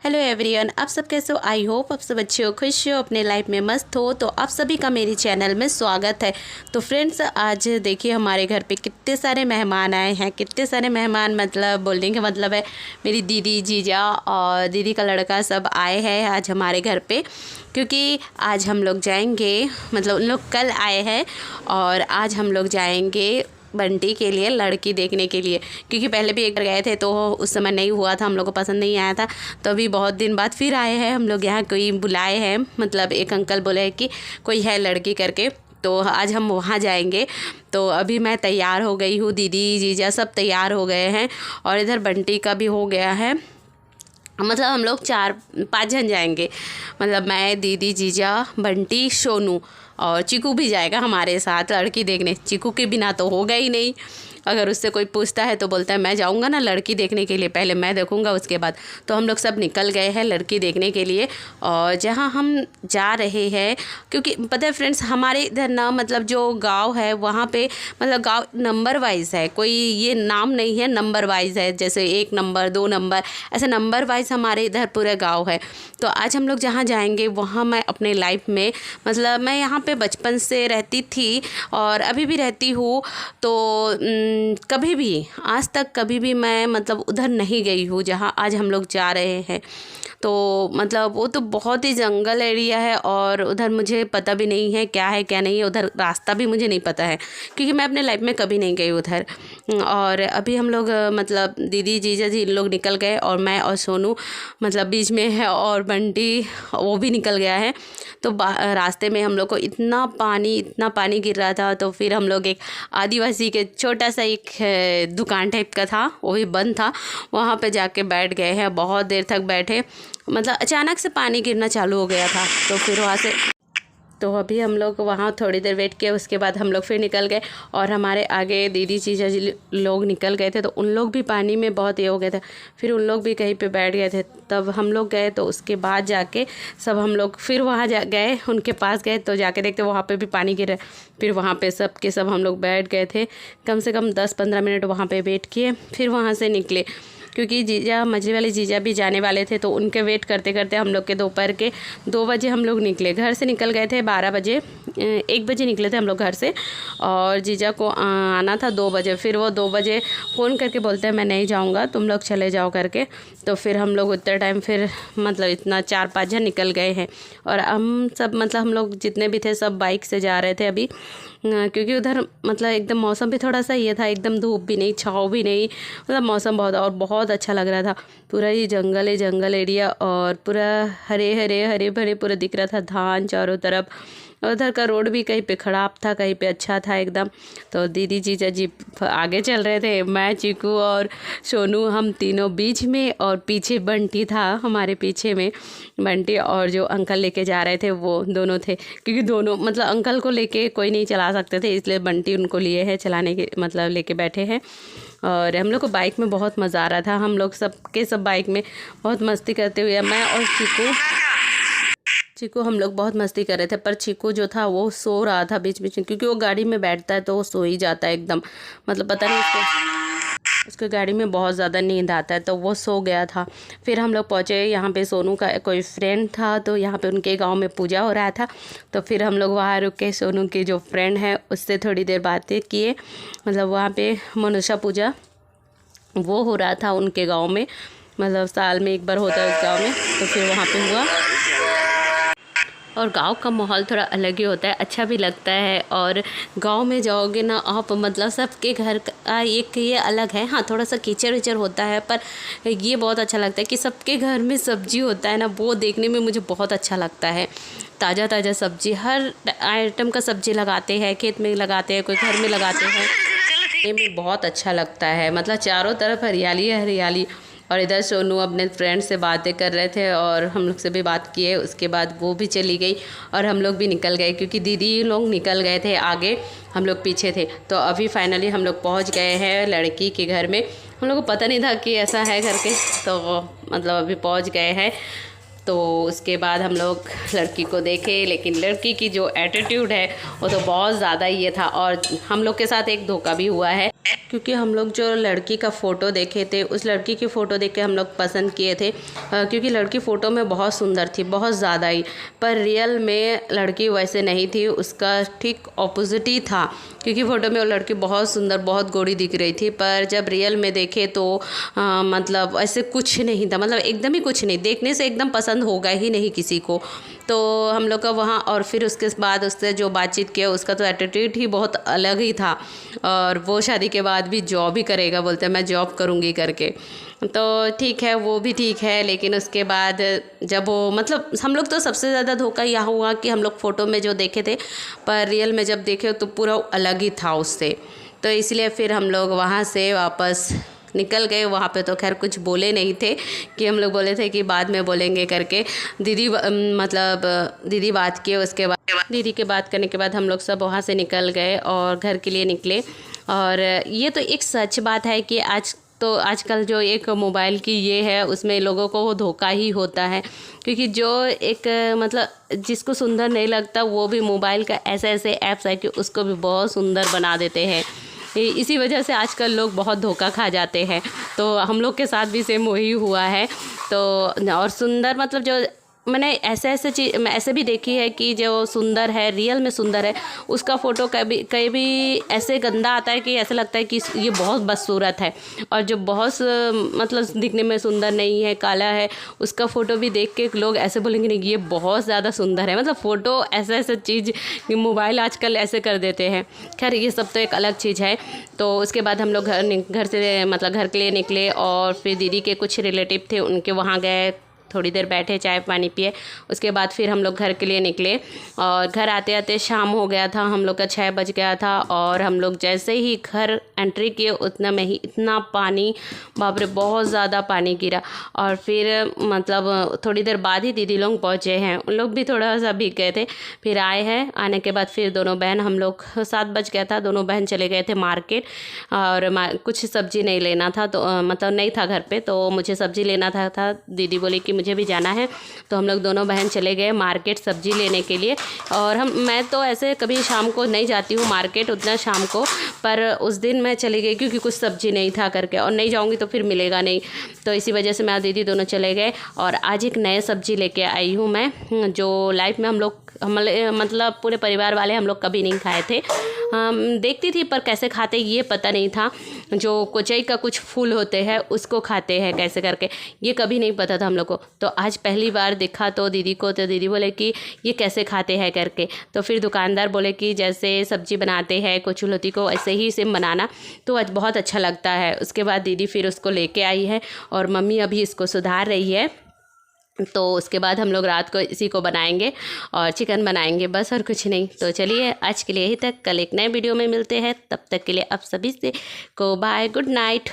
Hello everyone, आप सब कैसे हो? आई होप आप सब अच्छे हो, खुश हो, अपने लाइफ में मस्त हो। तो आप सभी का मेरी चैनल में स्वागत है। तो फ्रेंड्स, आज देखिए हमारे घर पे कितने सारे मेहमान आए हैं। कितने सारे मेहमान मतलब बोलने का मतलब है मेरी दीदी, जीजा और दीदी का लड़का सब आए हैं आज हमारे घर पे। क्योंकि आज हम लोग जाएंगे, मतलब उन लोग कल आए हैं और आज हम लोग जाएंगे बंटी के लिए लड़की देखने के लिए। क्योंकि पहले भी एक बार गए थे तो उस समय नहीं हुआ था, हम लोग को पसंद नहीं आया था। तो अभी बहुत दिन बाद फिर आए हैं हम लोग यहाँ, कोई बुलाए हैं, मतलब एक अंकल बोले हैं कि कोई है लड़की करके, तो आज हम वहाँ जाएंगे। तो अभी मैं तैयार हो गई हूँ, दीदी जीजा सब तैयार हो गए हैं और इधर बंटी का भी हो गया है। मतलब हम लोग 4-5 जन जाएंगे, मतलब मैं, दीदी, जीजा, बंटी, सोनू और चीकू भी जाएगा हमारे साथ लड़की देखने। चीकू के बिना तो होगा ही नहीं। अगर उससे कोई पूछता है तो बोलता है मैं जाऊंगा ना लड़की देखने के लिए, पहले मैं देखूंगा उसके बाद। तो हम लोग सब निकल गए हैं लड़की देखने के लिए। और जहां हम जा रहे हैं, क्योंकि पता है फ्रेंड्स, हमारे इधर ना मतलब जो गांव है वहां पे मतलब गांव नंबर वाइज है, कोई ये नाम नहीं है, नंबर वाइज है। जैसे 1 नंबर 2 नंबर ऐसे नंबर वाइज हमारे इधर पूरे गाँव है। तो आज हम लोग जहाँ जाएँगे वहाँ मैं अपने लाइफ में, मतलब मैं यहाँ पे बचपन से रहती थी और अभी भी रहती हूँ। तो कभी भी आज तक कभी भी मैं मतलब उधर नहीं गई हूँ जहाँ आज हम लोग जा रहे हैं। तो मतलब वो तो बहुत ही जंगल एरिया है और उधर मुझे पता भी नहीं है क्या है क्या नहीं है, उधर रास्ता भी मुझे नहीं पता है क्योंकि मैं अपने लाइफ में कभी नहीं गई उधर। और अभी हम लोग मतलब दीदी जीजा जी इन लोग निकल गए और मैं और सोनू मतलब बीच में है और बंटी वो भी निकल गया है। तो रास्ते में हम लोग को इतना पानी गिर रहा था। तो फिर हम लोग एक आदिवासी के छोटा सा एक दुकान टाइप का था, वो भी बंद था, वहाँ पे जाके बैठ गए हैं। बहुत देर तक बैठे, मतलब अचानक से पानी गिरना चालू हो गया था। तो फिर वहाँ से तो अभी हम लोग वहाँ थोड़ी देर वेट किया, उसके बाद हम लोग फिर निकल गए और हमारे आगे दीदी जीजा जी लोग निकल गए थे। तो उन लोग भी पानी में बहुत ये हो गए थे, फिर उन लोग भी कहीं पे बैठ गए थे। तब हम लोग गए तो उसके बाद जाके सब हम लोग फिर वहाँ गए, उनके पास गए तो जाके देखते वहाँ पे भी पानी गिर रहा है। फिर वहाँ पे सब के सब हम लोग बैठ गए थे, कम से कम 10-15 मिनट वहाँ पे वेट किए, फिर वहाँ से निकले। क्योंकि जीजा, मझली वाले जीजा भी जाने वाले थे, तो उनके वेट करते करते हम लोग के दोपहर के 2 बजे हम लोग निकले। घर से निकल गए थे 12 बजे, 1 बजे निकले थे हम लोग घर से और जीजा को आना था 2 बजे। फिर वो 2 बजे फ़ोन करके बोलते हैं मैं नहीं जाऊंगा, तुम लोग चले जाओ करके। तो फिर हम लोग उतना टाइम फिर मतलब इतना 4-5 जन निकल गए हैं। और हम सब मतलब हम लोग जितने भी थे सब बाइक से जा रहे थे अभी, क्योंकि उधर मतलब एकदम मौसम भी थोड़ा सा ये था, एकदम धूप भी नहीं, छाँव भी नहीं, मतलब मौसम बहुत अच्छा लग रहा था। पूरा ही जंगल एरिया और पूरा हरे भरे पूरा दिख रहा था, धान चारों तरफ। उधर का रोड भी कहीं पे ख़राब था, कहीं पे अच्छा था एकदम। तो दीदी जीजा जी आगे चल रहे थे, मैं, चीकू और सोनू हम तीनों बीच में, और पीछे बंटी था हमारे पीछे में। बंटी और जो अंकल लेके जा रहे थे वो दोनों थे, क्योंकि दोनों मतलब अंकल को लेके कोई नहीं चला सकते थे, इसलिए बंटी उनको लिए है चलाने के, मतलब लेके बैठे हैं। और हम लोग को बाइक में बहुत मज़ा आ रहा था, हम लोग सब बाइक में बहुत मस्ती करते हुए, मैं और चीकू हम लोग बहुत मस्ती कर रहे थे। पर चीकू जो था वो सो रहा था बीच बीच में, क्योंकि वो गाड़ी में बैठता है तो वो सो ही जाता है एकदम, मतलब पता नहीं उसको गाड़ी में बहुत ज़्यादा नींद आता है, तो वो सो गया था। फिर हम लोग पहुँचे यहाँ पे, सोनू का कोई फ्रेंड था तो यहाँ पे उनके गांव में पूजा हो रहा था। तो फिर हम लोग वहाँ रुके, सोनू की जो फ्रेंड है उससे थोड़ी देर बातें किए, मतलब वहाँ पे मनोषा पूजा वो हो रहा था उनके गाँव में, मतलब साल में एक बार होता है उस गाँव में। तो फिर वहाँ पे हुआ, और गांव का माहौल थोड़ा अलग ही होता है, अच्छा भी लगता है। और गांव में जाओगे ना आप, मतलब सबके घर का एक ये अलग है। हाँ, थोड़ा सा कीचड़ विचड़ होता है, पर ये बहुत अच्छा लगता है कि सबके घर में सब्जी होता है ना, वो देखने में मुझे बहुत अच्छा लगता है। ताज़ा सब्जी, हर आइटम का सब्जी लगाते हैं, खेत में लगाते हैं, कोई घर में लगाते हैं, ये में बहुत अच्छा लगता है। मतलब चारों तरफ हरियाली है हरियाली। और इधर सोनू अपने फ्रेंड से बातें कर रहे थे और हम लोग से भी बात किए। उसके बाद वो भी चली गई और हम लोग भी निकल गए, क्योंकि दीदी लोग निकल गए थे आगे, हम लोग पीछे थे। तो अभी फाइनली हम लोग पहुंच गए हैं लड़की के घर में। हम लोग को पता नहीं था कि ऐसा है करके, तो मतलब अभी पहुंच गए हैं। तो उसके बाद हम लोग लड़की को देखे, लेकिन लड़की की जो एटीट्यूड है वो तो बहुत ज़्यादा ये था। और हम लोग के साथ एक धोखा भी हुआ है। क्योंकि हम लोग जो लड़की का फ़ोटो देखे थे उस लड़की की फ़ोटो देख के हम लोग पसंद किए थे, क्योंकि लड़की फ़ोटो में बहुत सुंदर थी, बहुत ज़्यादा ही। पर रियल में लड़की वैसे नहीं थी, उसका ठीक ऑपोजिट ही था। क्योंकि फ़ोटो में वो लड़की बहुत सुंदर, बहुत गोरी दिख रही थी, पर जब रियल में देखे तो मतलब ऐसे कुछ नहीं था, मतलब एकदम ही कुछ नहीं, देखने से एकदम पसंद होगा ही नहीं किसी को। तो हम लोग का वहाँ, और फिर उसके बाद उससे जो बातचीत किया उसका तो एटीट्यूड ही बहुत अलग ही था। और वो शादी के बाद भी जॉब ही करेगा, बोलते हैं मैं जॉब करूँगी करके। तो ठीक है, वो भी ठीक है। लेकिन उसके बाद जब वो मतलब हम लोग तो सबसे ज़्यादा धोखा यहाँ हुआ कि हम लोग फ़ोटो में जो देखे थे, पर रियल में जब देखे तो पूरा अलग ही था उससे। तो इसलिए फिर हम लोग वहाँ से वापस निकल गए। वहाँ पे तो खैर कुछ बोले नहीं थे, कि हम लोग बोले थे कि बाद में बोलेंगे करके। दीदी मतलब दीदी बात किए, उसके बाद दीदी के बात करने के बाद हम लोग सब वहाँ से निकल गए और घर के लिए निकले। और ये तो एक सच बात है कि आजकल जो एक मोबाइल की ये है, उसमें लोगों को वो धोखा ही होता है। क्योंकि जो एक मतलब जिसको सुंदर नहीं लगता, वो भी मोबाइल का ऐसे ऐसे ऐप्स है कि उसको भी बहुत सुंदर बना देते हैं। इसी वजह से आजकल लोग बहुत धोखा खा जाते हैं। तो हम लोग के साथ भी सेम वही हुआ है। तो और सुंदर मतलब जो मैंने ऐसे चीज़ मैं ऐसे भी देखी है कि जो सुंदर है, रियल में सुंदर है, उसका फ़ोटो कहीं भी ऐसे गंदा आता है कि ऐसा लगता है कि ये बहुत बदसूरत है। और जो बहुत मतलब दिखने में सुंदर नहीं है, काला है, उसका फ़ोटो भी देख के लोग ऐसे बोलेंगे नहीं ये बहुत ज़्यादा सुंदर है। मतलब फ़ोटो ऐसे चीज़ मोबाइल आजकल ऐसे कर देते हैं। खैर ये सब तो एक अलग चीज़ है। तो उसके बाद हम लोग घर से मतलब घर के लिए निकले, और फिर दीदी के कुछ रिलेटिव थे उनके वहाँ गए, थोड़ी देर बैठे, चाय पानी पिए। उसके बाद फिर हम लोग घर के लिए निकले, और घर आते आते शाम हो गया था, हम लोग का 6 बज गया था। और हम लोग जैसे ही घर एंट्री किए उतना में ही इतना पानी, बाप रे बहुत ज़्यादा पानी गिरा। और फिर मतलब थोड़ी देर बाद ही दीदी लोग पहुँचे हैं, उन लोग भी थोड़ा सा भीग गए थे। फिर आए हैं, आने के बाद फिर दोनों बहन, हम लोग 7 बज गया था, दोनों बहन चले गए थे मार्केट। और कुछ सब्ज़ी नहीं लेना था, तो मतलब नहीं था घर पे, तो मुझे सब्ज़ी लेना था। दीदी बोली कि मुझे भी जाना है, तो हम लोग दोनों बहन चले गए मार्केट सब्ज़ी लेने के लिए। और मैं तो ऐसे कभी शाम को नहीं जाती हूँ मार्केट उतना शाम को, पर उस दिन मैं चली गई क्योंकि कुछ सब्ज़ी नहीं था करके, और नहीं जाऊँगी तो फिर मिलेगा नहीं। तो इसी वजह से मैं और दीदी दोनों चले गए। और आज एक नए सब्ज़ी लेके आई हूँ मैं, जो लाइफ में हम लोग मतलब पूरे परिवार वाले हम लोग कभी नहीं खाए थे। देखती थी पर कैसे खाते ये पता नहीं था। जो कोचई का कुछ फूल होते हैं उसको खाते हैं कैसे करके, ये कभी नहीं पता था हम लोग को। तो आज पहली बार दिखा तो दीदी को, तो दीदी बोले कि ये कैसे खाते हैं करके। तो फिर दुकानदार बोले कि जैसे सब्जी बनाते हैं कोचुलती को ऐसे ही सेम बनाना, तो आज बहुत अच्छा लगता है। उसके बाद दीदी फिर उसको लेके आई है, और मम्मी अभी इसको सुधार रही है। तो उसके बाद हम लोग रात को इसी को बनाएंगे और चिकन बनाएंगे, बस और कुछ नहीं। तो चलिए आज के लिए यही तक, कल एक नए वीडियो में मिलते हैं। तब तक के लिए आप सभी से को बाय, गुड नाइट।